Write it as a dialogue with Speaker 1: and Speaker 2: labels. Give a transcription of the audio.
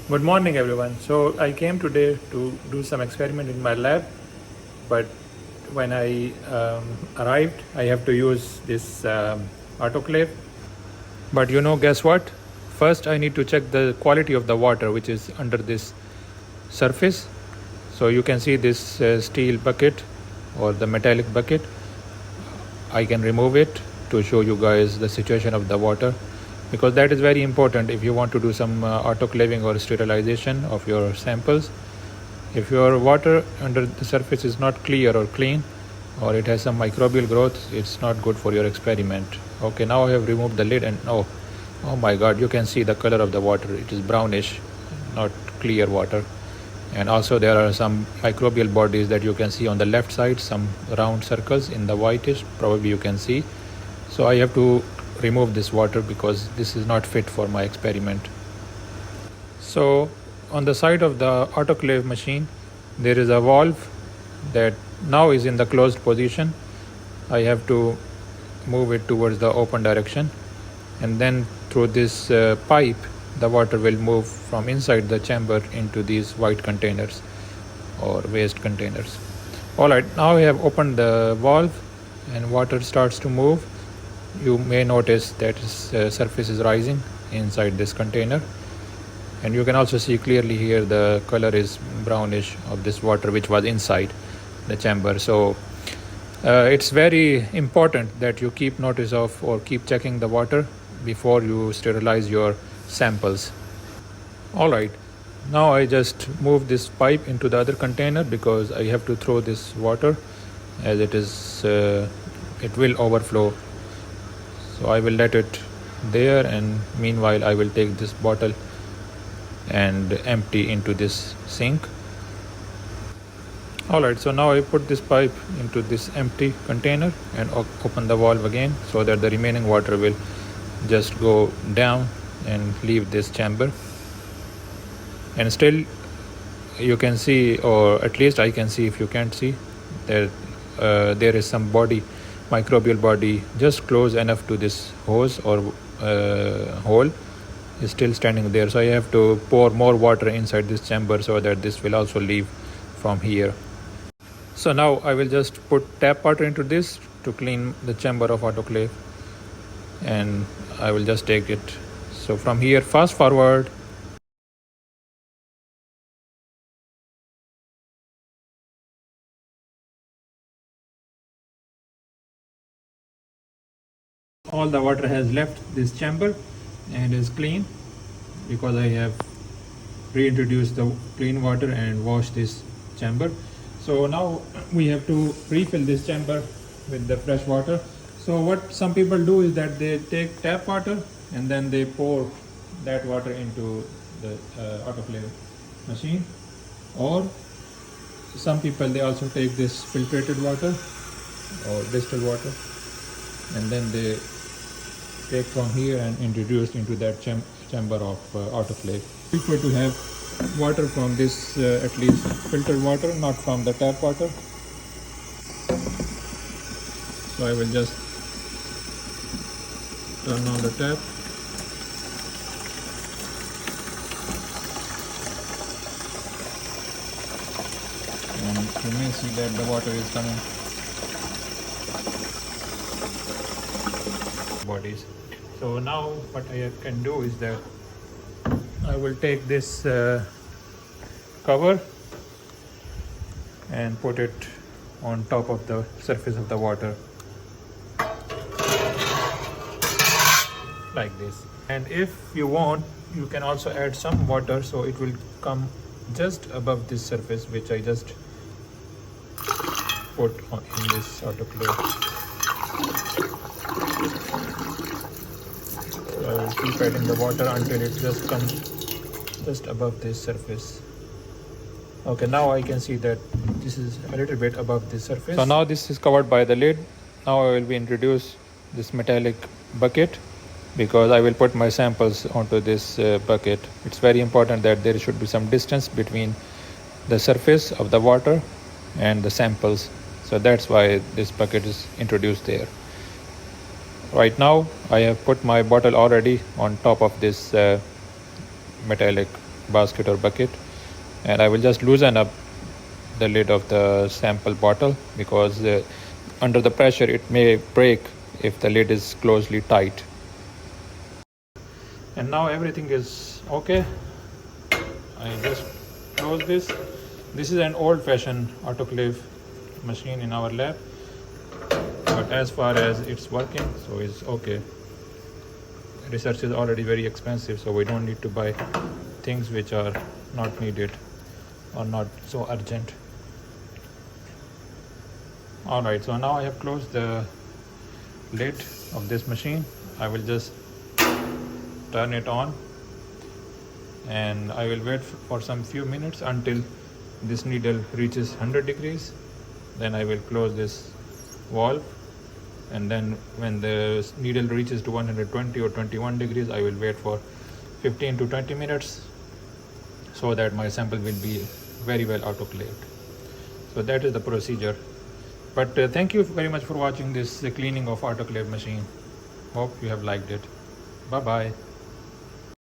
Speaker 1: Good morning, everyone. So I came today to do some experiment in my lab, but when I arrived, I have to use this autoclave. But guess what? First, I need to check the quality of the water which is under this surface. So you can see this steel bucket or the metallic bucket. I can remove it to show you guys the situation of the water, because that is very important if you want to do some autoclaving or sterilization of your samples. If your water under the surface is not clear or clean, or it has some microbial growth, it's not good for your experiment. Okay, now I have removed the lid, and oh my god, you can see the color of the water. It is brownish, not clear water. And also there are some microbial bodies that you can see on the left side, some round circles in the whitish, probably you can see. So I have to remove this water because this is not fit for my experiment. So on the side of the autoclave machine, there is a valve that now is in the closed position. I have to move it towards the open direction, and then through this pipe the water will move from inside the chamber into these white containers or waste containers. Alright, now I have opened the valve and water starts to move. You may notice that surface is rising inside this container, and you can also see clearly here the color is brownish of this water which was inside the chamber. So it's very important that you keep notice of or keep checking the water before you sterilize your samples. Alright, now I just move this pipe into the other container because I have to throw this water, as it will overflow. So I will let it there, and meanwhile I will take this bottle and empty into this sink. Alright, so now I put this pipe into this empty container and open the valve again so that the remaining water will just go down and leave this chamber. And still you can see, or at least I can see if you can't see, that there is some microbial body just close enough to this hose or hole is still standing there. So I have to pour more water inside this chamber so that this will also leave from here. So now I will just put tap water into this to clean the chamber of autoclave, and I will just take it. So from here, fast forward. All the water has left this chamber and is clean because I have reintroduced the clean water and washed this chamber. So now we have to refill this chamber with the fresh water. So what some people do is that they take tap water and then they pour that water into the autoclave machine, or some people they also take this filtrated water or distilled water, and then they take from here and introduce into that chamber of autoclave. Prefer to have water from this at least filtered water, not from the tap water. So I will just turn on the tap. And you may see that the water is coming bodies. So now what I can do is that I will take this cover and put it on top of the surface of the water like this. And if you want, you can also add some water so it will come just above this surface which I just put on in this autoclave. I will keep adding the water until it just comes just above this surface. Okay, now I can see that this is a little bit above the surface. So now this is covered by the lid. Now I will be introduce this metallic bucket because I will put my samples onto this bucket. It's very important that there should be some distance between the surface of the water and the samples. So that's why this bucket is introduced there. Right now I have put my bottle already on top of this metallic basket or bucket, and I will just loosen up the lid of the sample bottle, because under the pressure it may break if the lid is closely tight. And now everything is okay. I just close this. This is an old-fashioned autoclave machine in our lab, but as far as it's working, so it's okay. Research is already very expensive, so we don't need to buy things which are not needed or not so urgent. Alright, so now I have closed the lid of this machine. I will just turn it on, and I will wait for some few minutes until this needle reaches 100 degrees. Then I will close this valve, and then when the needle reaches to 120 or 21 degrees, I will wait for 15 to 20 minutes so that my sample will be very well autoclaved. So that is the procedure. But thank you very much for watching this cleaning of autoclave machine. Hope you have liked it. Bye bye.